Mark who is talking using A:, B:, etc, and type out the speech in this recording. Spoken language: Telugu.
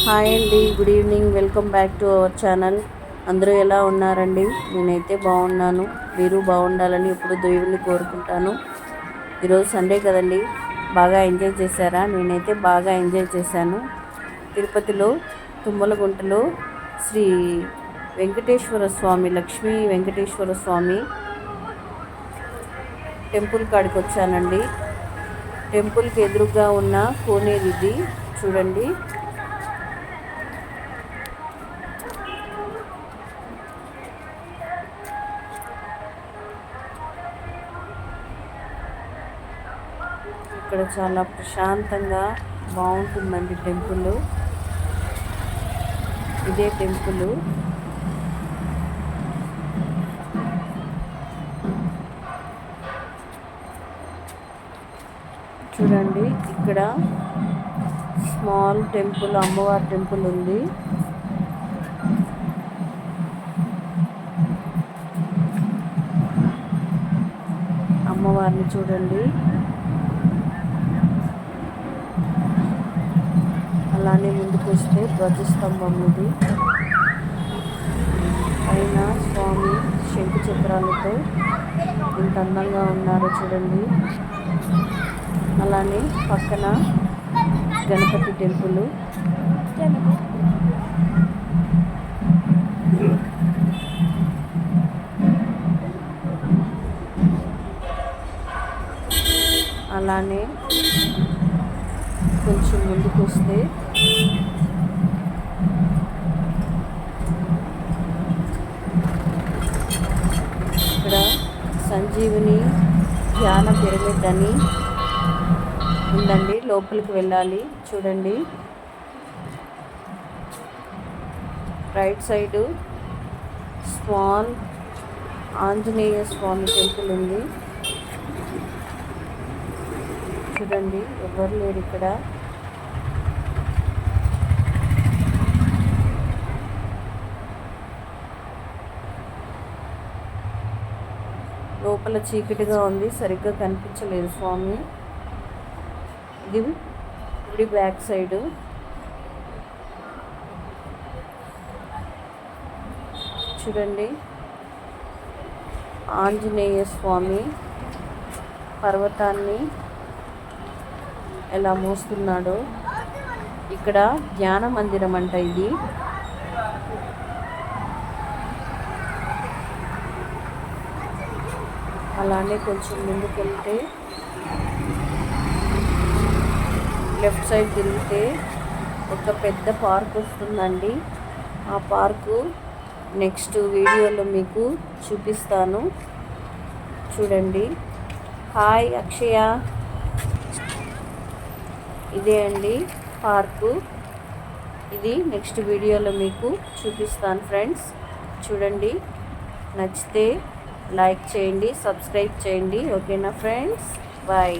A: హాయ్ అండి, good evening. Welcome back to our channel. అందరూ ఎలా ఉన్నారండి? నేనైతే బాగున్నాను. మీరు బాగుండాలని ఎప్పుడు దేవుడిని కోరుకుంటాను. ఈరోజు సండే కదండి, బాగా ఎంజాయ్ చేశారా? నేనైతే బాగా ఎంజాయ్ చేశాను. తిరుపతిలో తుమ్మలగుంటలో శ్రీ వెంకటేశ్వర స్వామి, లక్ష్మీ వెంకటేశ్వర స్వామి టెంపుల్ కాడికి వచ్చానండి. టెంపుల్కి ఎదురుగా ఉన్న కోనేరు ఇది చూడండి. ఇక్కడ చాలా ప్రశాంతంగా బాగుంటుందండి టెంపుల్. ఇదే టెంపుల్. చూడండి, ఇక్కడ స్మాల్ టెంపుల్, అమ్మవారి టెంపుల్ ఉంది. అమ్మవారిని చూడండి. అలానే ముందుకు వస్తే ధ్వజస్తంభం ఇది. పైన స్వామి శంకు చక్రాలతో ఎంత అందంగా ఉన్నారో చూడండి. అలానే పక్కన గణపతి టెంపుల్. అలానే కొంచెం ముందుకు వస్తే ఇక్కడ సంజీవిని ధ్యాన పిరమిడ్ అని ఉందండి. లోపలికి వెళ్ళాలి. చూడండి, రైట్ సైడు స్మాల్ ఆంజనేయ స్వామి టెంపుల్ ఉంది. చూడండి, ఎవరు లేరు ఇక్కడ. లోపల చీకటిగా ఉంది, సరిగ్గా కనిపించలేదు స్వామి. ఇది గుడి బ్యాక్ సైడు. చూడండి, ఆంజనేయ స్వామి పర్వతాన్ని ఎలా మోస్తున్నాడో. ఇక్కడ ధ్యాన మందిరం అంట ఇది. అలానే కొంచెం ముందుకు వెళ్తే లెఫ్ట్ సైడ్ తిరిగితే ఒక పెద్ద పార్క్ వస్తుందండి. ఆ పార్కు నెక్స్ట్ వీడియోలో మీకు చూపిస్తాను. చూడండి. హాయ్ అక్షయ. ఇదే అండి పార్కు. ఇది నెక్స్ట్ వీడియోలో మీకు చూపిస్తాను ఫ్రెండ్స్. చూడండి, నచ్చితే లైక్ చేయండి, సబ్స్క్రైబ్ చేయండి. ఓకేనా ఫ్రెండ్స్? బాయ్.